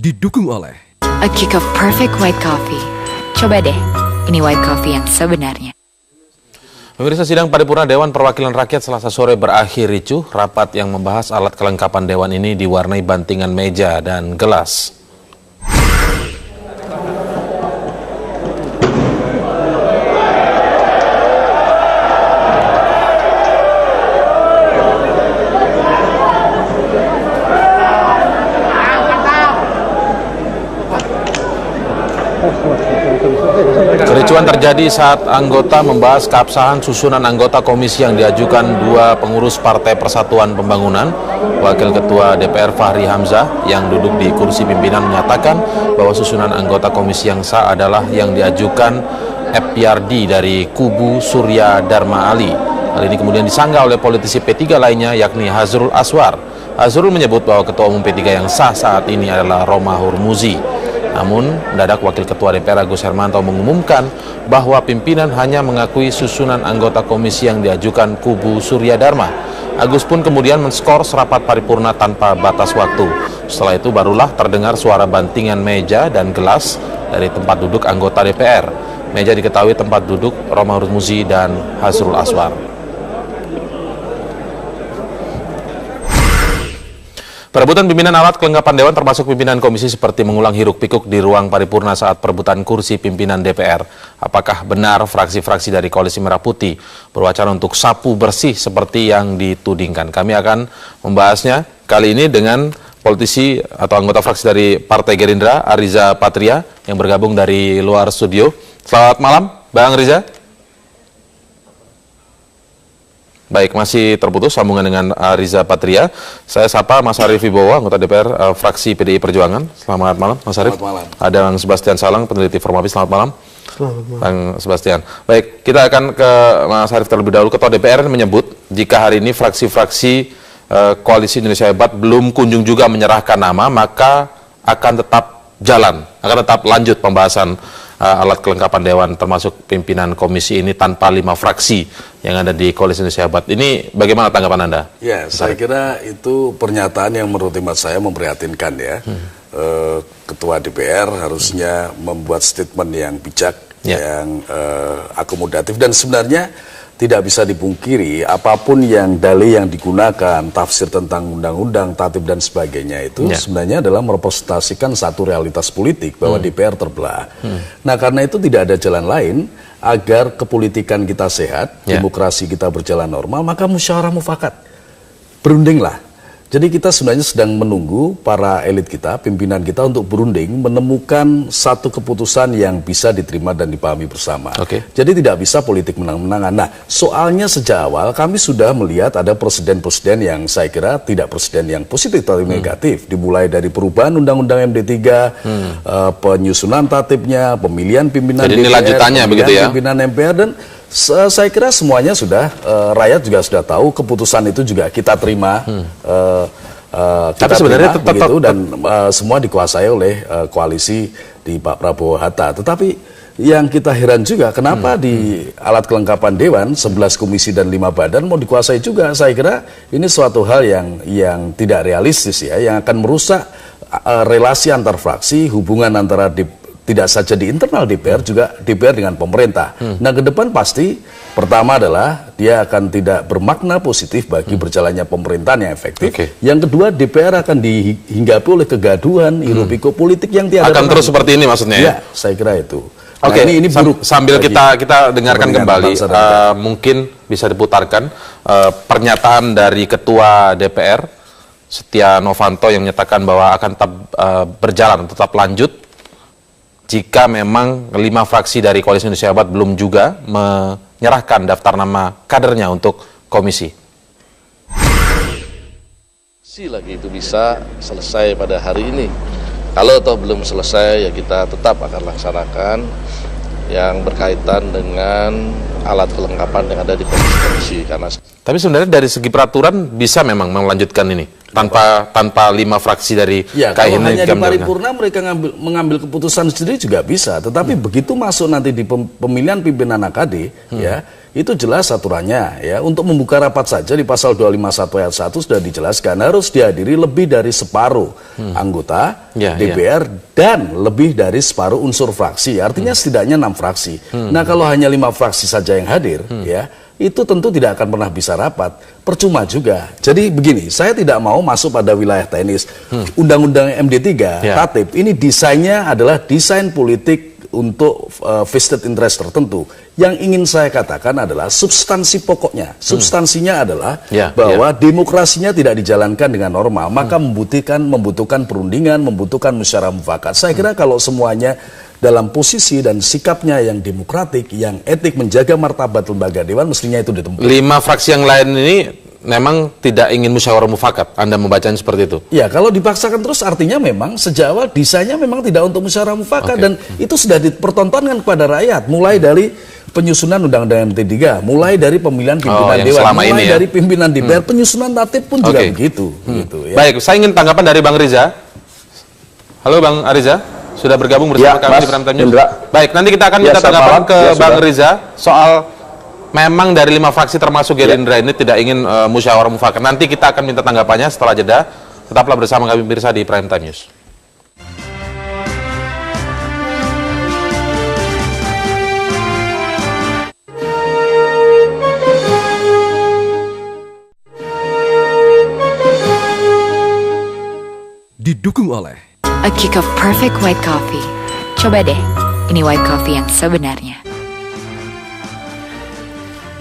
didukung oleh A kick of perfect white coffee. Coba deh, ini white coffee yang sebenarnya. Pemirsa, sidang paripurna Dewan Perwakilan Rakyat Selasa sore berakhir ricuh. Rapat yang membahas alat kelengkapan Dewan ini diwarnai bantingan meja dan gelas. Kericuan terjadi saat anggota membahas keabsahan susunan anggota komisi yang diajukan dua pengurus Partai Persatuan Pembangunan. Wakil Ketua DPR Fahri Hamzah yang duduk di kursi pimpinan menyatakan bahwa susunan anggota komisi yang sah adalah yang diajukan FPRD dari kubu Surya Dharma Ali. Hal ini kemudian disanggah oleh politisi P3 lainnya yakni Hazrul Aswar. Hazrul menyebut bahwa Ketua Umum P3 yang sah saat ini adalah Roma Hurmuzi. Namun, mendadak Wakil Ketua DPR Agus Hermanto mengumumkan bahwa pimpinan hanya mengakui susunan anggota komisi yang diajukan kubu Surya Dharma. Agus pun kemudian menskor rapat paripurna tanpa batas waktu. Setelah itu barulah terdengar suara bantingan meja dan gelas dari tempat duduk anggota DPR. Meja diketahui tempat duduk Roma Hurmuzi dan Hazrul Aswar. Perebutan pimpinan alat kelengkapan Dewan termasuk pimpinan komisi seperti mengulang hiruk-pikuk di ruang paripurna saat perebutan kursi pimpinan DPR. Apakah benar fraksi-fraksi dari Koalisi Merah Putih berwacana untuk sapu bersih seperti yang ditudingkan? Kami akan membahasnya kali ini dengan politisi atau anggota fraksi dari Partai Gerindra, Ariza Patria, yang bergabung dari luar studio. Selamat malam, Bang Riza. Baik, masih terputus sambungan dengan Ariza Patria. Saya sapa Mas Arief Wibowo, anggota DPR fraksi PDI Perjuangan. Selamat malam, Mas Arief. Selamat malam. Ada Bang Sebastian Salang, peneliti Formapi. Selamat malam. Selamat malam. Bang Sebastian. Baik, kita akan ke Mas Arief terlebih dahulu. Ketua DPR menyebut jika hari ini fraksi-fraksi Koalisi Indonesia Hebat belum kunjung juga menyerahkan nama, maka akan tetap jalan, akan tetap lanjut pembahasan alat kelengkapan Dewan termasuk pimpinan komisi ini tanpa 5 fraksi yang ada di Koalisi Indonesia Hebat. Ini bagaimana tanggapan Anda? Ya, saya kira itu pernyataan yang menurut hemat saya memprihatinkan ya. Ketua DPR harusnya membuat statement yang bijak, yang akomodatif, dan sebenarnya tidak bisa dipungkiri apapun yang dalih yang digunakan, tafsir tentang undang-undang, tatib dan sebagainya itu sebenarnya adalah merepresentasikan satu realitas politik bahwa DPR terbelah. Nah, karena itu tidak ada jalan lain agar kepolitikan kita sehat, demokrasi kita berjalan normal, maka musyawarah mufakat. Berundinglah. Jadi kita sebenarnya sedang menunggu para elit kita, pimpinan kita untuk berunding menemukan satu keputusan yang bisa diterima dan dipahami bersama. Jadi tidak bisa politik menang-menangan. Nah, soalnya sejak awal kami sudah melihat ada presiden-presiden yang saya kira tidak presiden yang positif atau negatif. Dimulai dari perubahan Undang-Undang MD3, penyusunan tatibnya, pemilihan pimpinan Jadi DPR, lanjutannya begitu ya? Pimpinan MPR, dan saya kira semuanya sudah, rakyat juga sudah tahu, keputusan itu juga kita terima. Tapi sebenarnya tetap begitu, dan semua dikuasai oleh koalisi di Pak Prabowo Hatta. Tetapi yang kita heran juga, kenapa di alat kelengkapan Dewan 11 komisi dan 5 badan mau dikuasai juga? Saya kira ini suatu hal yang tidak realistis ya, yang akan merusak relasi antar fraksi, hubungan antara tidak saja di internal DPR, juga DPR dengan pemerintah. Nah, ke depan pasti pertama adalah dia akan tidak bermakna positif bagi berjalannya pemerintahan yang efektif. Yang kedua, DPR akan dihinggapi oleh kegaduhan, hiruk-pikuk politik yang tiada akan terus seperti ini maksudnya ya? Saya kira itu. Nah, ini buruk. Sambil kita dengarkan kembali, mungkin bisa diputarkan pernyataan dari Ketua DPR Setia Novanto yang menyatakan bahwa akan tetap berjalan, tetap lanjut jika memang 5 fraksi dari Koalisi Indonesia Hebat belum juga menyerahkan daftar nama kadernya untuk komisi. Lagi itu bisa selesai pada hari ini. Kalau toh belum selesai, ya kita tetap akan laksanakan yang berkaitan dengan alat kelengkapan yang ada di komisi. Tapi sebenarnya dari segi peraturan bisa memang melanjutkan ini? tanpa 5 fraksi dari ya, kalau hanya di Kainan. paripurna mereka mengambil keputusan sendiri juga bisa, tetapi begitu masuk nanti di pemilihan pimpinan AKD, ya itu jelas aturannya, ya untuk membuka rapat saja di pasal 251 ayat 1 sudah dijelaskan harus dihadiri lebih dari separuh anggota DPR dan lebih dari separuh unsur fraksi, artinya setidaknya 6 fraksi. Nah kalau hanya 5 fraksi saja yang hadir, ya itu tentu tidak akan pernah bisa rapat, percuma juga. Jadi begini, saya tidak mau masuk pada wilayah teknis. Undang-undang MD3, Tatip, ini desainnya adalah desain politik untuk vested interest tertentu. Yang ingin saya katakan adalah substansi pokoknya. Substansinya adalah bahwa demokrasinya tidak dijalankan dengan normal, maka membutuhkan perundingan, membutuhkan musyawarah mufakat. Saya kira kalau semuanya dalam posisi dan sikapnya yang demokratik, yang etik, menjaga martabat lembaga dewan, mestinya itu ditempuh. 5 fraksi yang lain ini memang tidak ingin musyawarah mufakat. Anda membacanya seperti itu? Ya, kalau dipaksakan terus artinya memang sejak awal desainnya memang tidak untuk musyawarah mufakat, dan itu sudah dipertontonkan kepada rakyat, mulai dari penyusunan Undang-Undang MD3, mulai dari pemilihan pimpinan dewan, mulai dari pimpinan DPR, penyusunan tatip pun juga begitu. Gitu, ya. Baik, saya ingin tanggapan dari Bang Riza. Halo Bang Ariza, sudah bergabung bersama kami di Prime Time News. Baik, nanti kita akan minta tanggapan ke Bang Riza soal memang dari 5 fraksi termasuk Gerindra ini tidak ingin musyawarah mufakat. Nanti kita akan minta tanggapannya setelah jeda. Tetaplah bersama kami pemirsa di Prime Time News. Didukung oleh A kick of perfect white coffee. Coba deh, ini white coffee yang sebenarnya.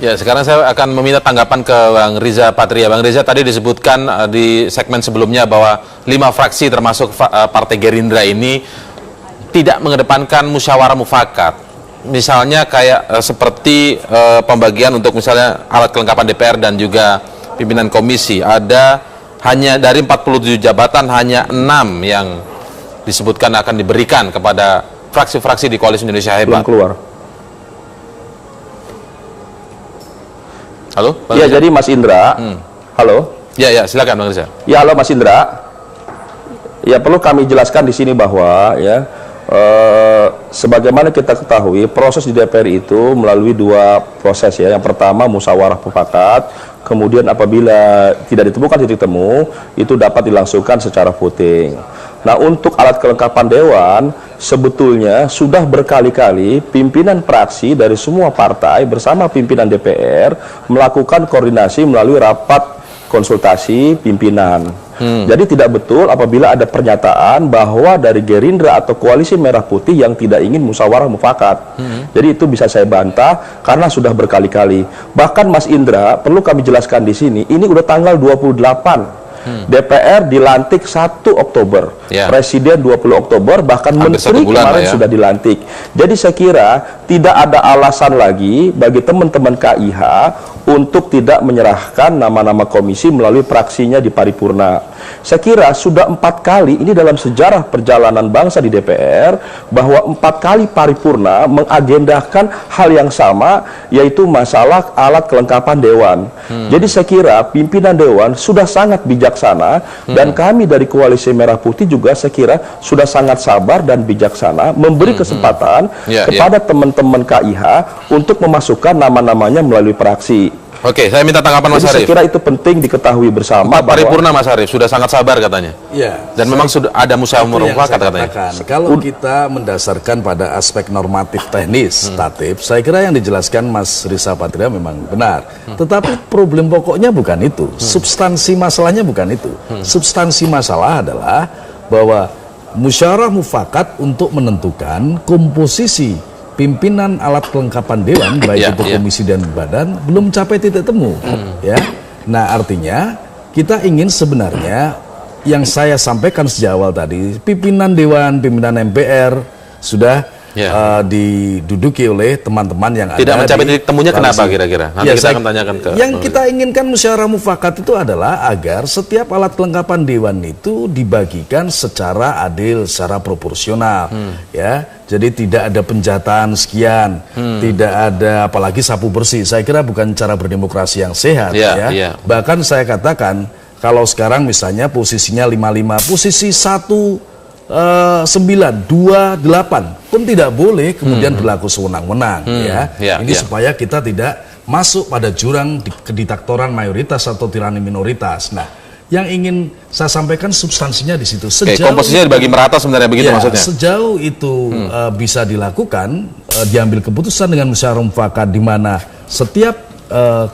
Ya, sekarang saya akan meminta tanggapan ke Bang Riza Patria. Bang Riza, tadi disebutkan di segmen sebelumnya bahwa 5 fraksi termasuk Partai Gerindra ini tidak mengedepankan musyawarah mufakat. Misalnya kayak seperti pembagian untuk misalnya alat kelengkapan DPR dan juga pimpinan komisi. Ada hanya dari 47 jabatan hanya 6 yang disebutkan akan diberikan kepada fraksi-fraksi di Koalisi Indonesia Hebat. Belum keluar. Halo? Iya, jadi Mas Indra. Halo? Ya, silakan Bang Riza. Ya, halo Mas Indra. Ya, perlu kami jelaskan di sini bahwa ya sebagaimana kita ketahui, proses di DPR itu melalui 2 proses ya. Yang pertama musyawarah mufakat, kemudian apabila tidak ditemukan titik temu, itu dapat dilangsungkan secara voting. Nah, untuk alat kelengkapan dewan, sebetulnya sudah berkali-kali pimpinan fraksi dari semua partai bersama pimpinan DPR melakukan koordinasi melalui rapat konsultasi pimpinan. Jadi tidak betul apabila ada pernyataan bahwa dari Gerindra atau Koalisi Merah Putih yang tidak ingin musyawarah mufakat. Jadi itu bisa saya bantah karena sudah berkali-kali. Bahkan Mas Indra, perlu kami jelaskan di sini, ini udah tanggal 28. DPR dilantik 1 Oktober, Presiden 20 Oktober, bahkan Menteri kemarin sudah dilantik. Jadi saya kira tidak ada alasan lagi bagi teman-teman KIH untuk tidak menyerahkan nama-nama komisi melalui praksinya di paripurna. Saya kira sudah 4 kali ini dalam sejarah perjalanan bangsa di DPR bahwa 4 kali paripurna mengagendakan hal yang sama, yaitu masalah alat kelengkapan dewan. Jadi saya kira pimpinan dewan sudah sangat bijaksana dan kami dari Koalisi Merah Putih juga saya kira sudah sangat sabar dan bijaksana memberi kesempatan kepada teman-teman KIH untuk memasukkan nama-namanya melalui praksi. Oke, saya minta tanggapan Mas Arief. Saya kira itu penting diketahui bersama. Paripurna Mas Arief sudah sangat sabar katanya. Ya. Dan memang sudah ada musyawarah mufakat katanya. Kalau kita mendasarkan pada aspek normatif teknis tatip, saya kira yang dijelaskan Mas Riza Patria memang benar. Tetapi problem pokoknya bukan itu. Substansi masalahnya bukan itu. Substansi masalah adalah bahwa musyawarah mufakat untuk menentukan komposisi pimpinan alat kelengkapan dewan, baik itu komisi dan badan, belum capai titik temu. Ya, nah artinya kita ingin sebenarnya yang saya sampaikan sejak awal tadi, pimpinan dewan, pimpinan MPR sudah diduduki oleh teman-teman yang tidak ada mencapai titik temunya. Kenapa kira-kira? Nanti kita akan tanyakan ke yang kita inginkan musyawarah mufakat itu adalah agar setiap alat kelengkapan dewan itu dibagikan secara adil, secara proporsional, ya. Jadi tidak ada penjataan sekian, tidak ada apalagi sapu bersih. Saya kira bukan cara berdemokrasi yang sehat, Bahkan saya katakan kalau sekarang misalnya posisinya 55, posisi 19, 28 pun tidak boleh kemudian berlaku sewenang-wenang Ini supaya kita tidak masuk pada jurang kediktatoran mayoritas atau tirani minoritas. Nah, yang ingin saya sampaikan substansinya di situ. Komposisinya dibagi merata sebenarnya begitu maksudnya. Sejauh itu bisa dilakukan, diambil keputusan dengan musyawarah mufakat di mana setiap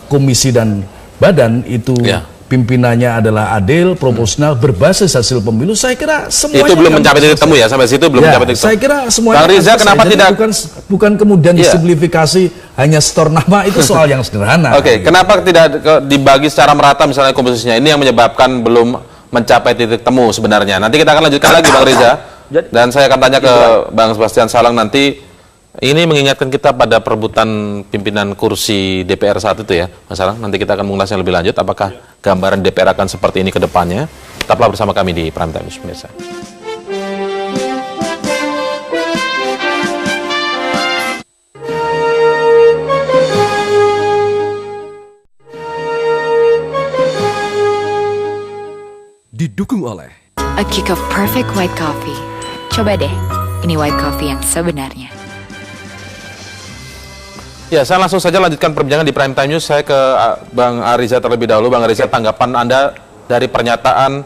komisi dan badan itu pimpinannya adalah adil, proporsional, berbasis hasil pemilu. Saya kira semuanya itu belum mencapai titik temu ya, sampai situ belum mencapai titik temu. Saya kira semuanya. Bang Riza, kenapa tidak bukan kemudian disimplifikasi hanya setor nama, itu soal yang sederhana. Kenapa tidak dibagi secara merata misalnya komposisinya? Ini yang menyebabkan belum mencapai titik temu sebenarnya. Nanti kita akan lanjutkan lagi Bang Riza. Dan saya akan tanya ke Bang Sebastian Salang nanti. Ini mengingatkan kita pada perebutan pimpinan kursi DPR saat itu ya, Mas Salang. Nanti kita akan mengulasnya lebih lanjut. Apakah gambaran DPR akan seperti ini ke depannya? Tetaplah bersama kami di Prime Time News, pemirsa. Didukung oleh A kick of perfect white coffee. Coba deh, ini white coffee yang sebenarnya. Ya, saya langsung saja lanjutkan perbincangan di Prime Time News. Saya ke Bang Ariza terlebih dahulu. Bang Ariza, tanggapan Anda dari pernyataan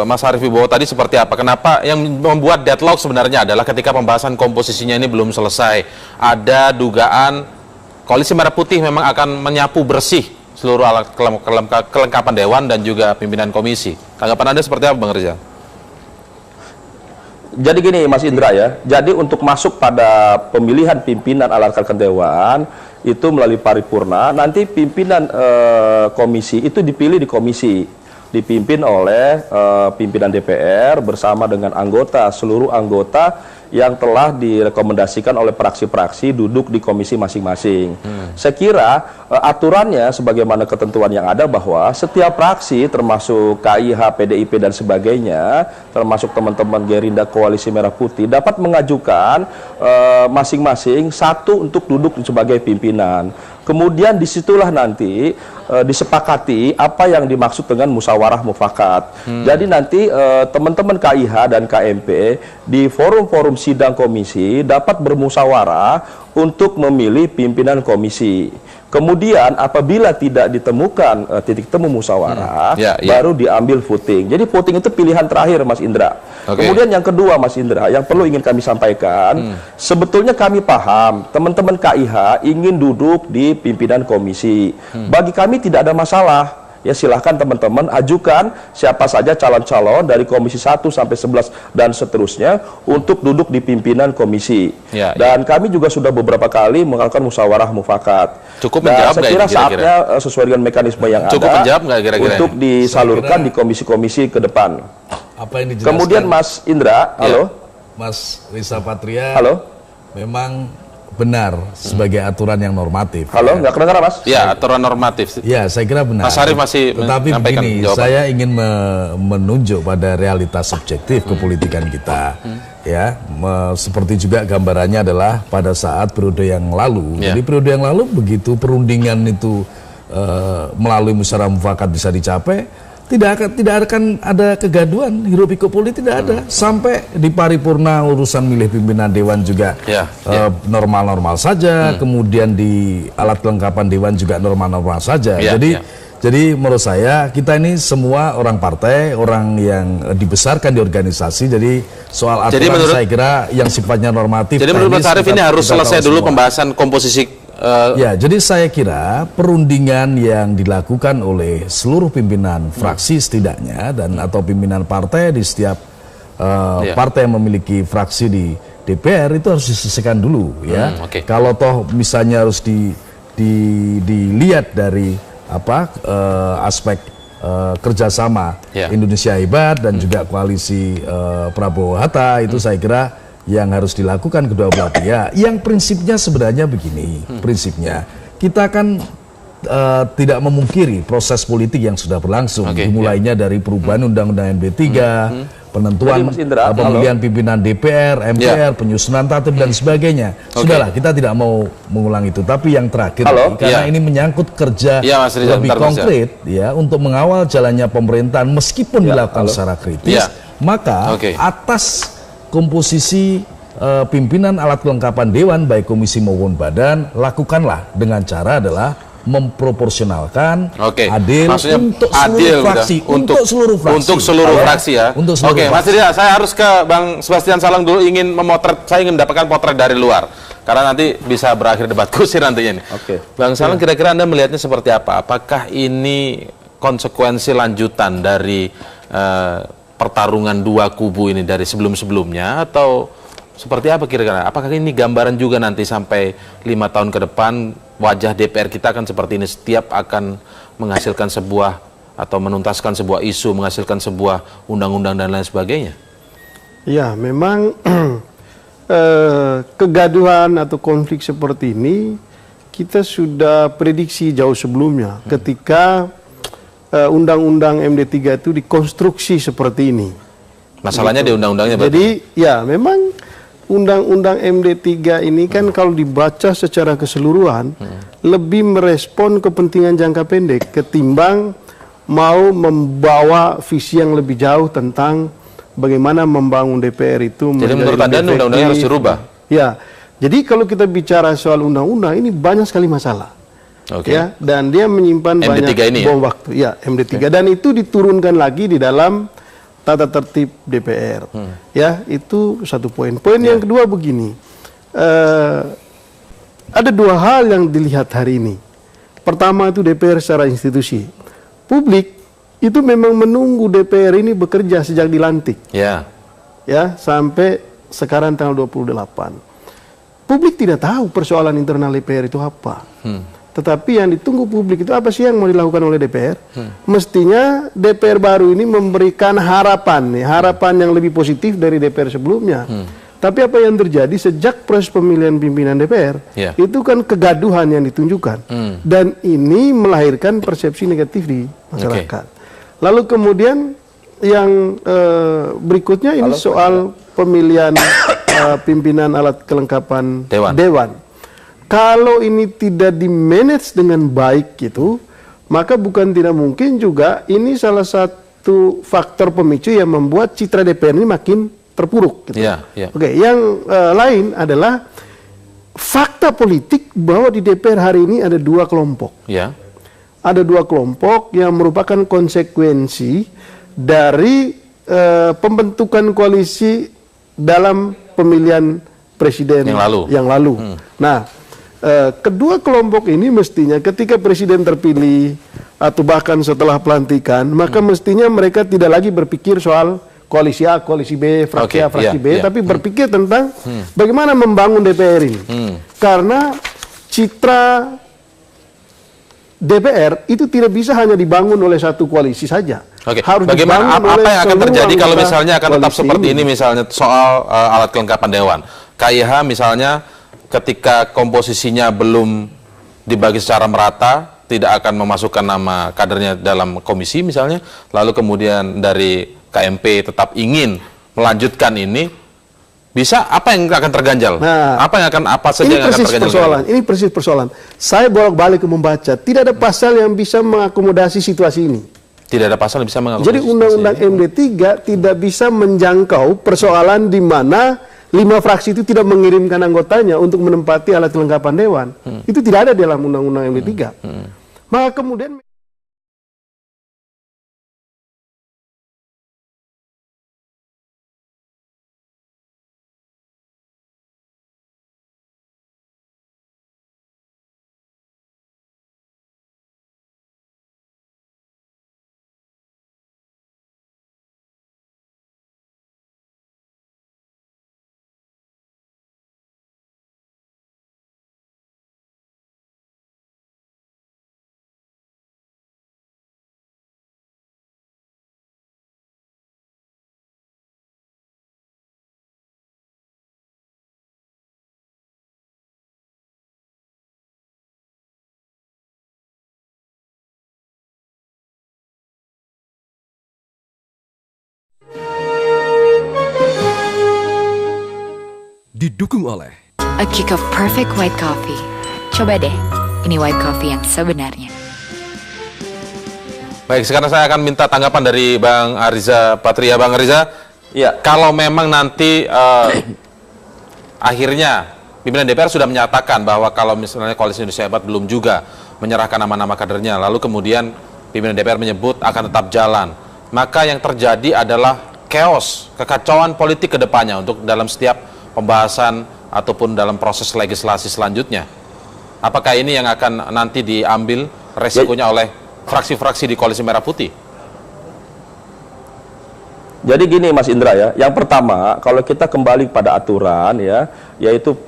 Mas Arief Wibowo tadi seperti apa? Kenapa yang membuat deadlock sebenarnya adalah ketika pembahasan komposisinya ini belum selesai. Ada dugaan Koalisi Merah Putih memang akan menyapu bersih seluruh alat kelengkapan Dewan dan juga pimpinan komisi. Tanggapan Anda seperti apa, Bang Ariza? Jadi gini Mas Indra ya, jadi untuk masuk pada pemilihan pimpinan alat kelengkapan Dewan itu melalui paripurna, nanti pimpinan komisi itu dipilih di komisi, dipimpin oleh pimpinan DPR bersama dengan anggota, seluruh anggota yang telah direkomendasikan oleh praksi-praksi duduk di komisi masing-masing. Saya kira aturannya sebagaimana ketentuan yang ada bahwa setiap praksi termasuk KIH, PDIP dan sebagainya, termasuk teman-teman Gerindra Koalisi Merah Putih dapat mengajukan masing-masing satu untuk duduk sebagai pimpinan. Kemudian disitulah nanti disepakati apa yang dimaksud dengan musyawarah mufakat. Jadi nanti teman-teman KIH dan KMP di forum-forum sidang komisi dapat bermusyawarah untuk memilih pimpinan komisi. Kemudian apabila tidak ditemukan titik temu musyawarah, baru diambil voting. Jadi voting itu pilihan terakhir, Mas Indra. Kemudian yang kedua, Mas Indra, yang perlu ingin kami sampaikan, sebetulnya kami paham teman-teman KIH ingin duduk di pimpinan komisi. Bagi kami tidak ada masalah. Ya silahkan teman-teman ajukan siapa saja calon-calon dari komisi 1 sampai 11 dan seterusnya untuk duduk di pimpinan komisi. Dan kami juga sudah beberapa kali melakukan musyawarah mufakat. Cukup menjawab saya kira saatnya sesuai dengan mekanisme yang ada untuk disalurkan di komisi-komisi ke depan. Apa yang dijelaskan? Kemudian Mas Indra, halo. Mas Risa Patria, halo. Memang benar sebagai aturan yang normatif. Halo, nggak kedengaran Mas? Ya, aturan normatif. Ya, saya kira benar. Mas Arief masih tetapi begini, jawaban. Saya ingin menunjuk pada realitas subjektif kepolitikan kita. Ya, seperti juga gambarannya adalah pada saat periode yang lalu. Jadi periode yang lalu begitu perundingan itu melalui musyawarah mufakat bisa dicapai, tidak akan ada kegaduhan, hiruk pikuk politik tidak ada. Sampai di paripurna urusan milih pimpinan Dewan juga normal-normal saja, kemudian di alat kelengkapan Dewan juga normal-normal saja. Jadi menurut saya kita ini semua orang partai, orang yang dibesarkan di organisasi. Jadi soal aturan saya kira yang sifatnya normatif. Jadi menurut Mas Arief ini harus selesai dulu pembahasan komposisi. Ya, jadi saya kira perundingan yang dilakukan oleh seluruh pimpinan fraksi setidaknya dan atau pimpinan partai di setiap partai yang memiliki fraksi di DPR itu harus diselesaikan dulu ya. Kalau toh misalnya harus dilihat dari aspek kerjasama Indonesia Hebat dan juga koalisi Prabowo Hatta itu saya kira yang harus dilakukan kedua belah pihak. Yang prinsipnya sebenarnya begini, prinsipnya kita kan tidak memungkiri proses politik yang sudah berlangsung, dimulainya dari perubahan Undang-Undang MD3, Jadi, penentuan Mas Indra, pemilihan pimpinan DPR, MPR, penyusunan tatip dan sebagainya. Sudahlah, kita tidak mau mengulang itu. Tapi yang terakhir, karena ini menyangkut kerja Mas Rizal, lebih konkret, untuk mengawal jalannya pemerintahan meskipun dilakukan secara kritis, maka atas komposisi pimpinan alat kelengkapan Dewan, baik komisi maupun badan, lakukanlah dengan cara adalah memproporsionalkan, adil, maksudnya untuk adil, seluruh fraksi, untuk seluruh fraksi ya. Oke, Mas Rizal, saya harus ke Bang Sebastian Salang dulu, ingin memotret, saya ingin mendapatkan potret dari luar, karena nanti bisa berakhir debat kusir nantinya nih. Bang Salang, kira-kira Anda melihatnya seperti apa? Apakah ini konsekuensi lanjutan dari pertarungan dua kubu ini dari sebelum-sebelumnya, atau seperti apa kira-kira? Apakah ini gambaran juga nanti sampai 5 tahun ke depan wajah DPR kita akan seperti ini, setiap akan menghasilkan sebuah atau menuntaskan sebuah isu, menghasilkan sebuah undang-undang dan lain sebagainya? Ya, memang kegaduhan atau konflik seperti ini kita sudah prediksi jauh sebelumnya ketika undang-undang MD3 itu dikonstruksi seperti ini. Masalahnya di undang-undangnya. Jadi ya memang undang-undang MD3 ini kan kalau dibaca secara keseluruhan lebih merespon kepentingan jangka pendek ketimbang mau membawa visi yang lebih jauh tentang bagaimana membangun DPR itu. Jadi menurut Anda undang-undangnya harus dirubah? Ya, jadi kalau kita bicara soal undang-undang ini banyak sekali masalah. Ya, dan dia menyimpan MD3 banyak bom waktu. Ya, MD3 dan itu diturunkan lagi di dalam tata tertib DPR. Ya, itu satu poin. Poin yang kedua begini, ada dua hal yang dilihat hari ini. Pertama itu DPR secara institusi. Publik itu memang menunggu DPR ini bekerja sejak dilantik. Ya, sampai sekarang tanggal 28. Publik tidak tahu persoalan internal DPR itu apa. Tetapi yang ditunggu publik itu apa sih yang mau dilakukan oleh DPR? Mestinya DPR baru ini memberikan harapan yang lebih positif dari DPR sebelumnya. Tapi apa yang terjadi sejak proses pemilihan pimpinan DPR, itu kan kegaduhan yang ditunjukkan. Dan ini melahirkan persepsi negatif di masyarakat. Lalu kemudian yang berikutnya ini soal pemilihan pimpinan alat kelengkapan Dewan. Kalau ini tidak di-manage dengan baik gitu, maka bukan tidak mungkin juga ini salah satu faktor pemicu yang membuat citra DPR ini makin terpuruk. Gitu. Oke, yang lain adalah fakta politik bahwa di DPR hari ini ada dua kelompok. Ada dua kelompok yang merupakan konsekuensi dari pembentukan koalisi dalam pemilihan presiden yang lalu. Nah, kedua kelompok ini mestinya ketika presiden terpilih atau bahkan setelah pelantikan, maka mestinya mereka tidak lagi berpikir soal koalisi A, koalisi B, fraksi A, fraksi B, tapi berpikir tentang bagaimana membangun DPR ini. Karena citra DPR itu tidak bisa hanya dibangun oleh satu koalisi saja. Harus bagaimana apa yang akan terjadi kalau misalnya akan tetap seperti ini, misalnya soal alat kelengkapan Dewan. KIH misalnya ketika komposisinya belum dibagi secara merata, tidak akan memasukkan nama kadernya dalam komisi misalnya, lalu kemudian dari KMP tetap ingin melanjutkan ini, bisa apa yang akan terganjal? Apa saja yang akan terganjal? Ini persis persoalan. Saya bolak-balik membaca, tidak ada pasal yang bisa mengakomodasi situasi ini. Tidak ada pasal yang bisa mengakomodasi. Jadi undang-undang MD3 tidak bisa menjangkau persoalan di mana 5 fraksi itu tidak mengirimkan anggotanya untuk menempati alat kelengkapan Dewan. Itu tidak ada dalam undang-undang MD3. Maka kemudian Didukung oleh A kick of perfect white coffee. Coba deh, ini white coffee yang sebenarnya. Baik, sekarang saya akan minta tanggapan dari Bang Ariza Patria. Bang Ariza, ya, kalau memang nanti akhirnya pimpinan DPR sudah menyatakan bahwa kalau misalnya Koalisi Indonesia Hebat belum juga menyerahkan nama-nama kadernya, lalu kemudian pimpinan DPR menyebut akan tetap jalan, maka yang terjadi adalah chaos, kekacauan politik ke depannya untuk dalam setiap pembahasan ataupun dalam proses legislasi selanjutnya. Apakah ini yang akan nanti diambil resikonya oleh fraksi-fraksi di Koalisi Merah Putih? Jadi gini Mas Indra ya, yang pertama kalau kita kembali pada aturan ya, yaitu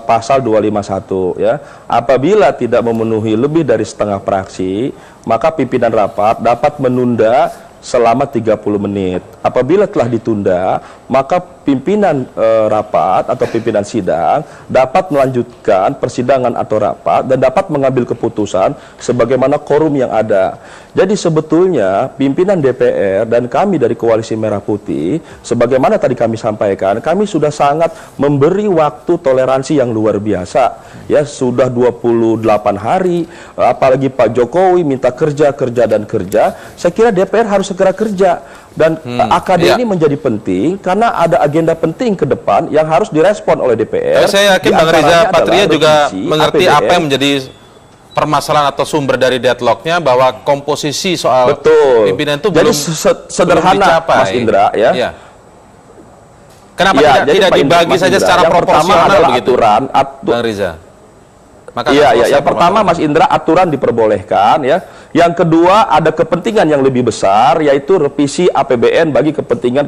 pasal 251 ya, apabila tidak memenuhi lebih dari setengah fraksi, maka pimpinan rapat dapat menunda selama 30 menit. Apabila telah ditunda, maka pimpinan rapat atau pimpinan sidang dapat melanjutkan persidangan atau rapat dan dapat mengambil keputusan sebagaimana quorum yang ada. Jadi sebetulnya pimpinan DPR dan kami dari Koalisi Merah Putih, sebagaimana tadi kami sampaikan, kami sudah sangat memberi waktu toleransi yang luar biasa. Ya, sudah 28 hari, apalagi Pak Jokowi minta kerja. Saya kira DPR harus segera kerja. Dan AKD ini menjadi penting karena ada agenda penting ke depan yang harus direspon oleh DPR. Saya yakin Bang Ariza Patria juga mengerti apa yang menjadi permasalahan atau sumber dari deadlocknya, bahwa komposisi soal pimpinan itu belum sederhana, dicapai. Mas Indra ya. Ya. Kenapa tidak dibagi saja secara proporsional begitu, Bang Riza? Yang pertama Mas Indra, aturan diperbolehkan ya. Yang kedua, ada kepentingan yang lebih besar, yaitu revisi APBN bagi kepentingan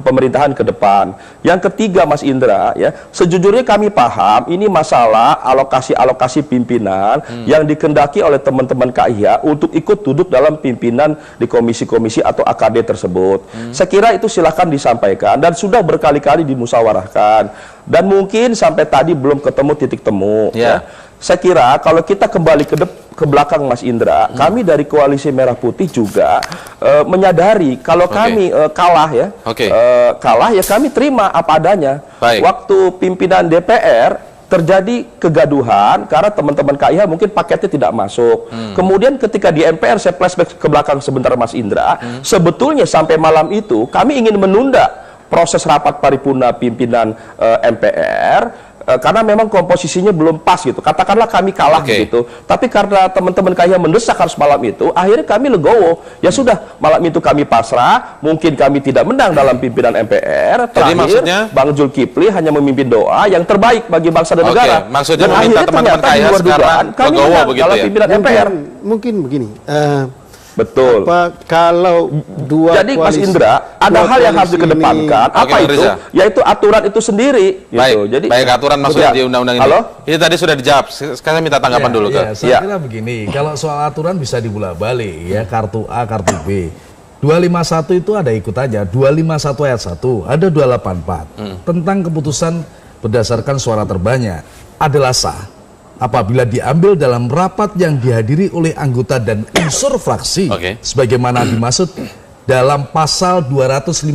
pemerintahan ke depan. Yang ketiga Mas Indra ya, sejujurnya kami paham ini masalah alokasi pimpinan yang dikendaki oleh teman-teman KIH untuk ikut duduk dalam pimpinan di komisi-komisi atau AKD tersebut. Saya kira itu silakan disampaikan dan sudah berkali-kali dimusyawarahkan. Dan mungkin sampai tadi belum ketemu titik temu. Ya. Saya kira kalau kita kembali ke belakang Mas Indra, kami dari Koalisi Merah Putih juga menyadari kalau kami kalah ya, kalah ya kami terima apa adanya. Waktu pimpinan DPR terjadi kegaduhan karena teman-teman KIH mungkin paketnya tidak masuk. Kemudian ketika di MPR, saya flashback ke belakang sebentar Mas Indra, sebetulnya sampai malam itu kami ingin menunda proses rapat paripurna pimpinan MPR karena memang komposisinya belum pas gitu. Katakanlah kami kalah gitu. Tapi karena teman-teman KIH mendesak harus malam itu, akhirnya kami legowo. Ya sudah, malam itu kami pasrah. Mungkin kami tidak menang dalam pimpinan MPR. Terakhir, jadi maksudnya Bang Zulkifli hanya memimpin doa yang terbaik bagi bangsa dan negara. Maksudnya meminta teman-teman KIH sekarang legowo begitu dalam pimpinan MPR. Mungkin begini. Betul. Kalau dua jadi Mas Indra, ada hal yang harus dikedepankan. Apa itu? Yaitu aturan itu sendiri. Gitu. Baik, aturan maksudnya di undang-undang ini. Ini tadi sudah dijawab. Sekarang minta tanggapan dulu ke. Saya kira begini, kalau soal aturan bisa dibolak-balik ya, kartu A, kartu B. 251 itu ada ikut aja. 251 ayat 1, ada 284 tentang keputusan berdasarkan suara terbanyak adalah sah apabila diambil dalam rapat yang dihadiri oleh anggota dan unsur fraksi sebagaimana dimaksud dalam pasal 251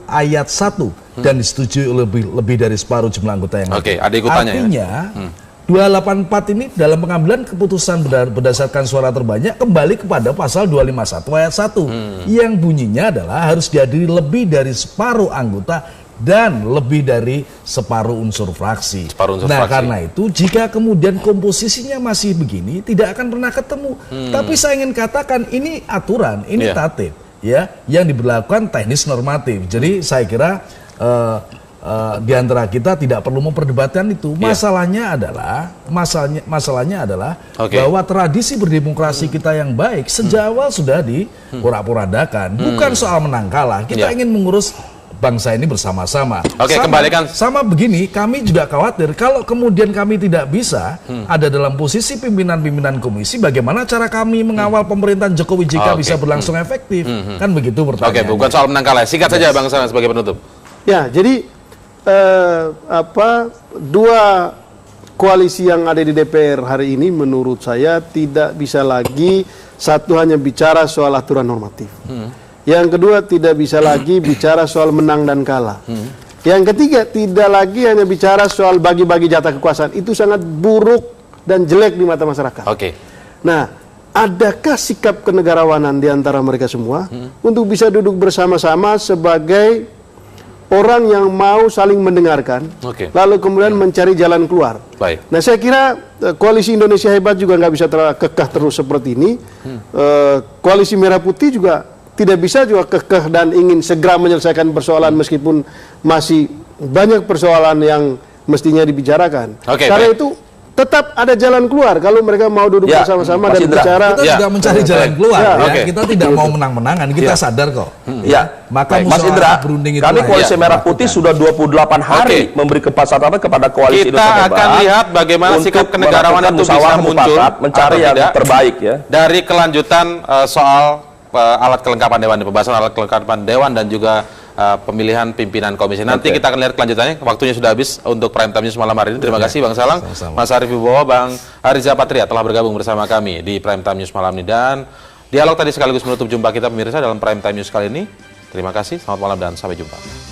ayat 1 dan disetujui oleh lebih dari separuh jumlah anggota yang ada. Ada ikutannya. Artinya 284 ini dalam pengambilan keputusan berdasarkan suara terbanyak kembali kepada pasal 251 ayat 1 yang bunyinya adalah harus dihadiri lebih dari separuh anggota dan lebih dari separuh unsur fraksi. Karena itu jika kemudian komposisinya masih begini tidak akan pernah ketemu. Tapi saya ingin katakan ini aturan, ini tatib ya yang diberlakukan teknis normatif. Jadi saya kira di antara kita tidak perlu memperdebatkan itu. Masalahnya adalah bahwa tradisi berdemokrasi kita yang baik sejak awal sudah diporak-porandakan. Bukan soal menang kalah. Kita ingin mengurus bangsa ini bersama-sama. Kembalikan. Sama begini, kami juga khawatir kalau kemudian kami tidak bisa ada dalam posisi pimpinan-pimpinan komisi, bagaimana cara kami mengawal pemerintahan Jokowi jika bisa berlangsung efektif? Kan begitu pertanyaannya. Bukan soal menang kalah. Singkat saja Bang Sana sebagai penutup. Ya, jadi dua koalisi yang ada di DPR hari ini menurut saya tidak bisa lagi satu hanya bicara soal aturan normatif. Yang kedua tidak bisa lagi bicara soal menang dan kalah. Yang ketiga, tidak lagi hanya bicara soal bagi-bagi jatah kekuasaan. Itu sangat buruk dan jelek di mata masyarakat. Nah, adakah sikap kenegarawanan di antara mereka semua untuk bisa duduk bersama-sama sebagai orang yang mau saling mendengarkan, lalu kemudian mencari jalan keluar. Nah, saya kira koalisi Indonesia Hebat juga nggak bisa kekeh terus seperti ini. Koalisi Merah Putih juga tidak bisa juga kekeh dan ingin segera menyelesaikan persoalan meskipun masih banyak persoalan yang mestinya dibicarakan. Karena itu tetap ada jalan keluar kalau mereka mau duduk bersama-sama dan bicara. Kita juga mencari jalan keluar. Kita tidak mau menang-menangan, kita sadar kok. Maka Mas Indra, kami Koalisi Merah Putih sudah 28 hari memberi kepastian kepada Koalisi Indonesia Hebat. Kita akan lihat bagaimana sikap kenegarawanan itu bisa muncul mencari yang terbaik ya. Dari kelanjutan soal alat kelengkapan dewan, pembahasan alat kelengkapan dewan dan juga pemilihan pimpinan komisi. Nanti kita akan lihat kelanjutannya. Waktunya sudah habis untuk Prime Time News malam hari ini. Terima kasih Bang Salang, Mas Arief Wibowo, Bang Ariza Patria telah bergabung bersama kami di Prime Time News malam ini. Dan dialog tadi sekaligus menutup jumpa kita pemirsa dalam Prime Time News kali ini. Terima kasih, selamat malam dan sampai jumpa.